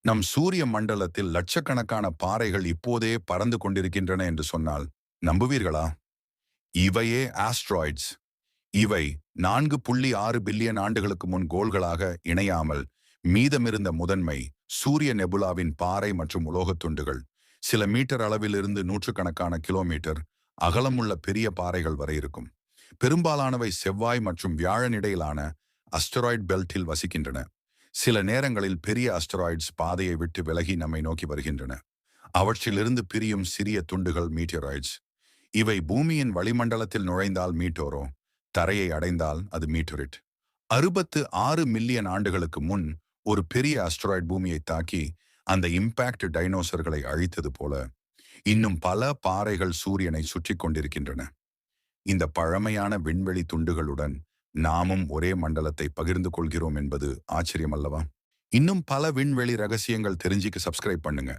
நம் சூரிய மண்டலத்தில் லட்சக்கணக்கான பாறைகள் இப்போதே பறந்து கொண்டிருக்கின்றன என்று சொன்னால் நம்புவீர்களா? இவையே ஆஸ்ட்ராய்ட்ஸ். இவை 4.6 பில்லியன் ஆண்டுகளுக்கு முன் கோள்களாக இணையாமல் மீதமிருந்த முதன்மை சூரிய நெபுலாவின் பாறை மற்றும் உலோகத் துண்டுகள். சில மீட்டர் அளவிலிருந்து நூற்றுக்கணக்கான கிலோமீட்டர் அகலமுள்ள பெரிய பாறைகள் வரை இருக்கும். பெரும்பாலானவை செவ்வாய் மற்றும் வியாழன் இடையிலான அஸ்டராய்ட் பெல்ட்டில் வசிக்கின்றன. சில நேரங்களில் பெரிய அஸ்டராய்ட்ஸ் பாதையை விட்டு விலகி நம்மை நோக்கி வருகின்றன. அவற்றிலிருந்து பிரியும் சிறிய துண்டுகள் மீட்டியராய்ட்ஸ். இவை பூமியின் வளிமண்டலத்தில் நுழைந்தால் மீட்டோரோ, தரையை அடைந்தால் அது மீட்டோரிட். 66 மில்லியன் ஆண்டுகளுக்கு முன் ஒரு பெரிய அஸ்டராய்ட் பூமியை தாக்கி அந்த இம்பாக்ட் டைனோசர்களை அழித்தது போல இன்னும் பல பாறைகள் சூரியனை சுற்றி கொண்டிருக்கின்றன. இந்த பழமையான விண்வெளி துண்டுகளுடன் நாமும் ஒரே மண்டலத்தை பகிர்ந்து கொள்கிறோம் என்பது ஆச்சரியம் அல்லவா? இன்னும் பல விண்வெளி ரகசியங்கள் தெரிஞ்சுக்க சப்ஸ்கிரைப் பண்ணுங்க.